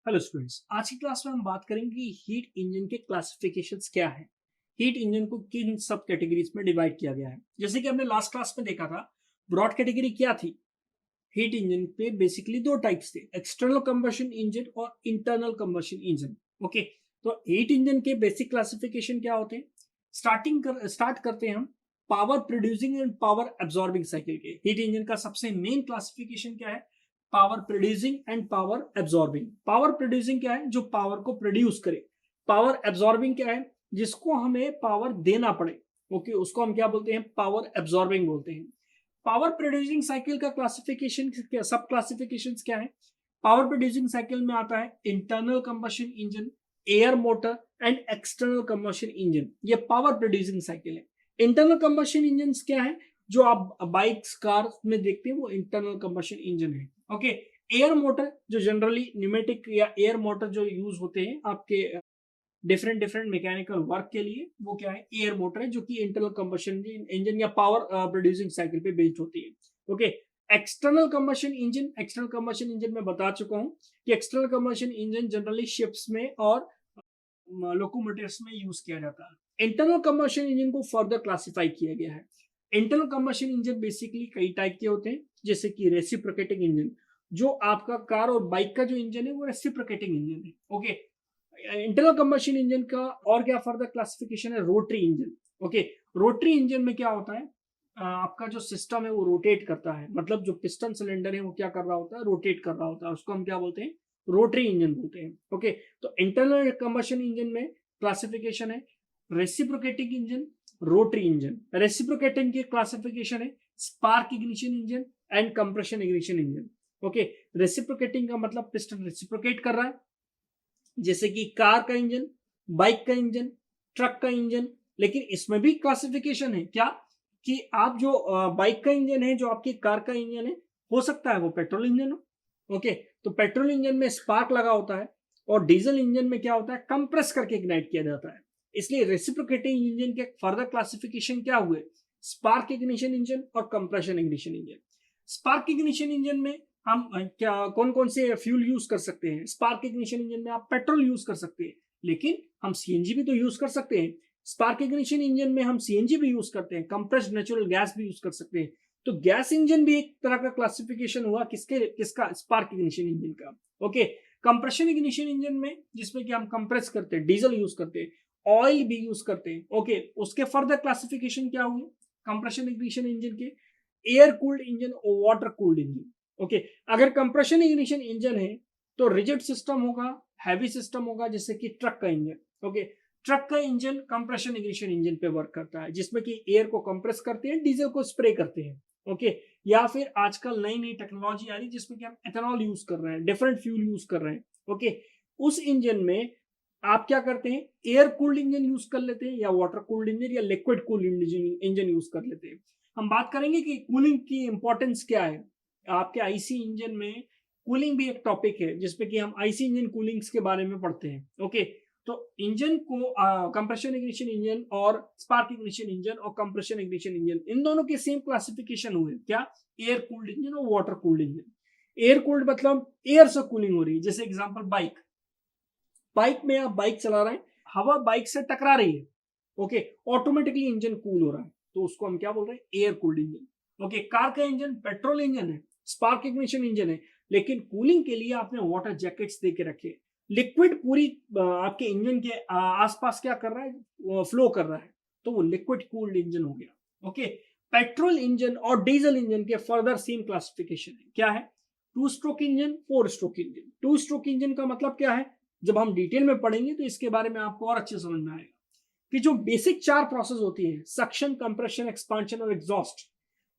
Hello students, आज की class में हम बात करेंगे कि हीट इंजन के क्लासिफिकेशंस क्या हैं। हीट इंजन को किन सब कैटेगरीज में डिवाइड किया गया है। जैसे कि हमने लास्ट क्लास में देखा था, ब्रॉड कैटेगरी क्या थी। हीट इंजन पे बेसिकली दो टाइप्स थे, एक्सटर्नल कंबशन इंजन और इंटरनल कंबशन इंजन। ओके, तो हीट इंजन के बेसिक क्लासिफिकेशन क्या होते हैं। स्टार्ट करते हैं हम power producing and power absorbing cycle के। हीट इंजन का सबसे मेन क्लासिफिकेशन क्या है, power producing and power absorbing. Power producing क्या है, जो पावर को प्रोड्यूस करे। पावर एब्जॉर्बिंग क्या है, जिसको हमें पावर देना पड़े। ओके, उसको हम क्या बोलते हैं, पावर एब्जॉर्बिंग बोलते हैं। पावर प्रोड्यूसिंग साइकिल का क्लासिफिकेशन क्या, सब क्लासिफिकेशन क्या है। पावर प्रोड्यूसिंग साइकिल में आता है internal combustion engine, air motor and external combustion engine. ये पावर प्रोड्यूसिंग साइकिल है। इंटरनल कंबशन इंजन क्या है, जो आप बाइक्स कार में देखते हैं, वो इंटरनल कंबशन इंजन है। ओके, एयर मोटर जो जनरली न्यूमेटिक या एयर मोटर जो यूज होते हैं आपके डिफरेंट डिफरेंट मैकेनिकल वर्क के लिए, वो क्या है, एयर मोटर है, जो कि इंटरनल कंबशन इंजन या पावर प्रोड्यूसिंग साइकिल पे बेस्ड होती है। ओके, एक्सटर्नल कंबशन इंजन में बता चुका हूं कि external combustion engine generally ships में और लोकोमोटिव्स में यूज किया जाता है। इंटरनल कंबशन इंजन को फर्दर क्लासिफाई किया गया है। इंटरनल कंबशन इंजन बेसिकली कई टाइप के होते हैं, जैसे कि रेसिप्रोकेटिंग इंजन, जो आपका कार और बाइक का जो इंजन है वो रेसिप्रोकेटिंग इंजन है। ओके, इंटरनल कंबशन इंजन का और क्या फर्दर क्लासिफिकेशन है, rotary engine. Okay, rotary engine में क्या होता है, आपका जो सिस्टम है वो रोटेट करता है, मतलब जो पिस्टन सिलेंडर है वो क्या कर रहा होता है, रोटेट कर रहा होता है, उसको हम क्या बोलते हैं, रोटरी इंजन बोलते हैं। ओके, तो इंटरनल कंबशन इंजन में क्लासिफिकेशन है reciprocating engine, rotary engine. Reciprocating की क्लासिफिकेशन है spark ignition engine and compression ignition engine. Okay, reciprocating का मतलब पिस्टन रेसिप्रोकेट कर रहा है, जैसे कि कार का इंजन, बाइक का इंजन, ट्रक का इंजन। लेकिन इसमें भी क्लासिफिकेशन है क्या, कि आप जो बाइक का इंजन है, जो आपकी कार का इंजन है, हो सकता है वो पेट्रोल इंजन हो। ओके, तो पेट्रोल इंजन में स्पार्क लगा होता है, और डीजल इंजन में क्या होता है, कंप्रेस करके इग्नाइट किया जाता है। इसलिए रेसिप्रोकेटिंग इंजन के फर्दर क्लासिफिकेशन क्या हुए, स्पार्क इग्निशन इंजन और compression ignition engine. Spark ignition engine में हम क्या कौन कौन से फ्यूल यूज कर सकते हैं। स्पार्क इग्निशन इंजन में आप पेट्रोल यूज कर सकते हैं, लेकिन हम सीएनजी भी तो यूज कर सकते हैं। स्पार्क इग्निशन इंजन में हम सीएनजी भी यूज करते हैं, कंप्रेस्ड नेचुरल गैस भी यूज कर सकते हैं। तो गैस इंजन भी एक तरह का क्लासिफिकेशन हुआ, किसका, स्पार्क इग्निशन इंजन का। ओके, कंप्रेशन इग्निशन इंजन में, जिसमें कि हम कंप्रेस करते हैं, डीजल यूज करते हैं, ऑयल भी यूज करते हैं। ओके, उसके फर्दर क्लासिफिकेशन क्या हुए कंप्रेशन इग्निशन इंजन के, एयर कूल्ड इंजन और वाटर कूल्ड इंजन। ओके, अगर कंप्रेशन इग्निशन इंजन है तो रिजिड सिस्टम होगा, हैवी सिस्टम होगा, जैसे कि ट्रक का इंजन। ओके, ट्रक का इंजन कंप्रेशन इग्निशन इंजन पे वर्क करता है, जिसमें कि एयर को कंप्रेस करते हैं, डीजल को स्प्रे करते हैं। ओके, या फिर आजकल नई नई टेक्नोलॉजी आ रही है, जिसमें कि हम एथेनॉल यूज कर रहे हैं, डिफरेंट फ्यूल यूज कर रहे हैं। ओके, उस इंजन में आप क्या करते हैं, एयर कूल्ड इंजन यूज कर लेते हैं, या वाटर कूल्ड इंजन, या लिक्विड कूल्ड इंजन यूज कर लेते हैं। हम बात करेंगे कि कूलिंग की इंपॉर्टेंस क्या है। आपके आईसी इंजन में कूलिंग भी एक टॉपिक है, जिसपे कि हम आईसी इंजन कूलिंग्स के बारे में पढ़ते हैं। ओके, तो इंजन को कंप्रेशन इग्निशन इंजन और स्पार्क इग्निशन इंजन और कंप्रेशन इग्निशन इंजन, इन दोनों के सेम क्लासिफिकेशन हुए क्या, एयर कूल्ड इंजन और water cooled engine. Air cooled मतलब एयर से कूलिंग हो रही है, जैसे एग्जांपल बाइक। बाइक में आप बाइक चला रहे हैं, हवा बाइक से टकरा रही है, ओके, ऑटोमेटिकली इंजन कूल हो रहा है, तो उसको हम क्या बोल रहे हैं, air cooled engine. Okay, car का इंजन पेट्रोल इंजन है, स्पार्क इग्निशन इंजन है, लेकिन कूलिंग के लिए आपने वाटर जैकेट्स दे के रखे। लिक्विड पूरी आपके इंजन के आसपास क्या कर रहा है, फ्लो कर रहा है, तो वो लिक्विड कूल्ड इंजन हो गया। ओके, पेट्रोल इंजन और डीजल इंजन के फर्दर सेम क्लासिफिकेशन है, क्या है, two stroke engine, four stroke engine. Two stroke engine का मतलब क्या है, जब हम डिटेल में पढ़ेंगे तो इसके बारे में आपको और अच्छे समझ में आएगा कि जो बेसिक चार प्रोसेस होती है, सक्शन, कंप्रेशन, एक्सपांशन और एग्जॉस्ट,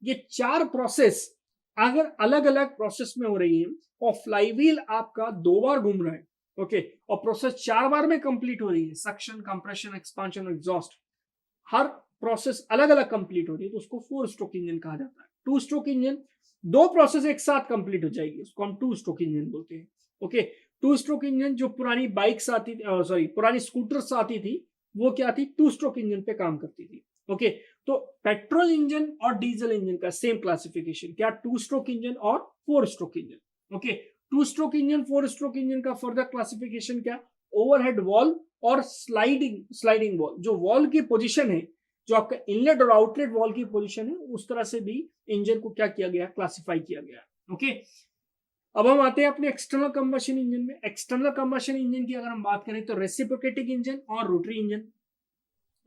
ये चार प्रोसेस अगर अलग अलग प्रोसेस में हो रही है और फ्लाईव्हील आपका दो बार घूम रहा है, ओके, और प्रोसेस चार बार में कंप्लीट हो रही है, सक्शन, कंप्रेशन, एक्सपांशन और एग्जॉस्ट, हर प्रोसेस अलग अलग कंप्लीट हो रही है, तो उसको फोर स्ट्रोक इंजन कहा जाता है। टू स्ट्रोक इंजन, दो प्रोसेस एक साथ कंप्लीट हो जाएगी, उसको हम टू स्ट्रोक इंजन बोलते हैं। ओके, टू स्ट्रोक इंजन जो पुरानी बाइक्स आती थी, सॉरी पुरानी स्कूटर्स आती थी, वो क्या थी, टू स्ट्रोक इंजन पे काम करती थी। ओके, तो पेट्रोल इंजन और डीजल इंजन का सेम क्लासिफिकेशन, क्या, टू स्ट्रोक इंजन और four stroke engine. Okay, two stroke engine, four stroke engine का फर्दर क्लासिफिकेशन क्या, ओवरहेड वॉल्व और स्लाइडिंग वॉल्व। जो वॉल्व की पोजीशन है, जो आपका इनलेट और आउटलेट वॉल्व की पोजीशन है, उस तरह से भी इंजन को क्या किया गया, क्लासिफाई किया गया। ओके, अब हम आते हैं अपने एक्सटर्नल कंबशन इंजन में। एक्सटर्नल कंबशन इंजन की अगर हम बात करें तो रेसिप्रोकेटिंग इंजन और रोटरी इंजन।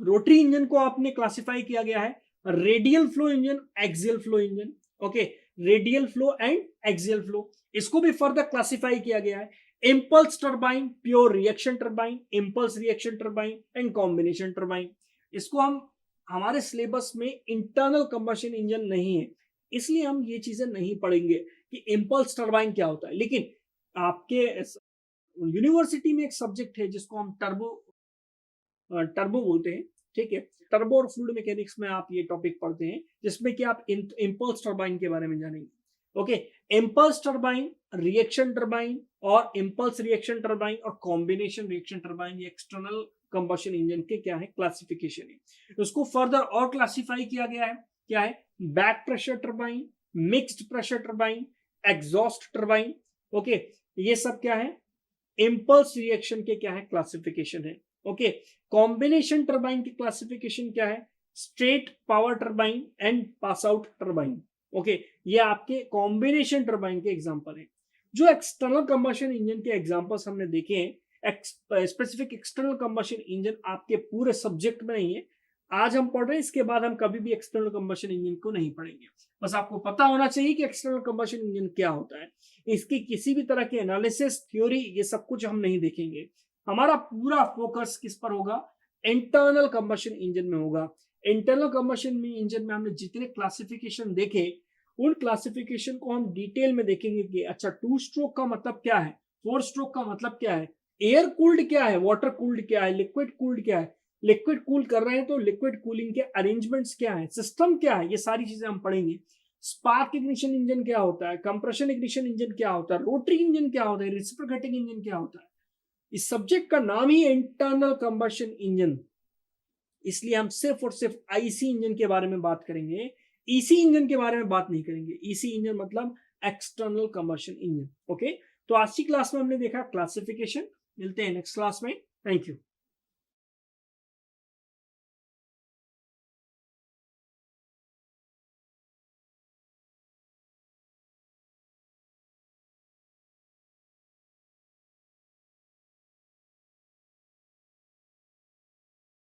रोटरी इंजन को आपने क्लासिफाई किया गया है radial flow engine, axial flow engine. Okay, radial flow and axial flow, इसको भी फर्दर क्लासिफाई किया गया है impulse turbine, pure reaction turbine, impulse reaction turbine and combination turbine. इसको हम हमारे सिलेबस में इंटरनल कंबशन इंजन नहीं है, इसलिए हम ये चीजें नहीं पढ़ेंगे कि इम्पल्स टर्बाइन क्या होता है। लेकिन आपके यूनिवर्सिटी में एक सब्जेक्ट है जिसको हम टर्बो बोलते हैं, ठीक है। टर्बो और फ्लूइड मैकेनिक्स में आप ये टॉपिक पढ़ते हैं, जिसमें कि आप इम्पल्स टर्बाइन के बारे में जानेंगे। Okay, impulse turbine, reaction turbine और इम्पल्स रिएक्शन टर्बाइन और कॉम्बिनेशन रिएक्शन टर्बाइन, ये एक्सटर्नल कंबशन इंजन के क्या है, क्लासिफिकेशन है। उसको फर्दर और क्लासिफाई किया गया है, क्या है, back pressure turbine, mixed pressure turbine, exhaust turbine. Okay, ये सब क्या है, इम्पल्स रिएक्शन के क्या है, क्लासिफिकेशन है। ओके, कॉम्बिनेशन टर्बाइन की क्लासिफिकेशन क्या है, straight power turbine and pass out turbine. Okay, ये आपके कॉम्बिनेशन टर्बाइन के एग्जांपल हैं। जो एक्सटर्नल कंबशन इंजन के एग्जांपल्स हमने देखे हैं, स्पेसिफिक एक्सटर्नल कंबशन इंजन आपके पूरे सब्जेक्ट में नहीं है, आज हम पढ़ रहे हैं, इसके बाद हम कभी भी एक्सटर्नल कंबशन इंजन को नहीं पढ़ेंगे। बस आपको पता होना चाहिए कि एक्सटर्नल कंबशन इंजन क्या होता है। इसकी किसी भी तरह की एनालिसिस, थ्योरी, ये सब कुछ हम नहीं देखेंगे। हमारा पूरा फोकस किस पर होगा, इंटरनल कंबशन इंजन में होगा। इंटरनल कंबशन इंजन में हमने जितने क्लासिफिकेशन देखे, उन क्लासिफिकेशन को हम डिटेल में देखेंगे कि अच्छा, टू स्ट्रोक का मतलब क्या है, फोर स्ट्रोक का मतलब क्या है, एयर कूल्ड क्या है, वाटर कूल्ड क्या है, लिक्विड कूल्ड क्या है, लिक्विड कूल कर रहे हैं तो लिक्विड कूलिंग के अरेंजमेंट्स क्या है, सिस्टम क्या है, ये सारी चीजें हम पढ़ेंगे। स्पार्क इग्निशन इंजन क्या होता है, कंप्रेशन इग्निशन इंजन क्या होता है, रोटरी इंजन क्या होता है, रेसिप्रोकेटिंग इंजन क्या होता है। इस सब्जेक्ट का नाम ही इंटरनल कंबशन इंजन, इसलिए हम सिर्फ और सिर्फ आईसी इंजन के बारे में बात करेंगे, ईसी इंजन के बारे में बात नहीं करेंगे। ईसी इंजन मतलब एक्सटर्नल कंबशन इंजन। ओके, तो आज की क्लास में हमने देखा क्लासिफिकेशन। मिलते हैं नेक्स्ट क्लास में। Thank you.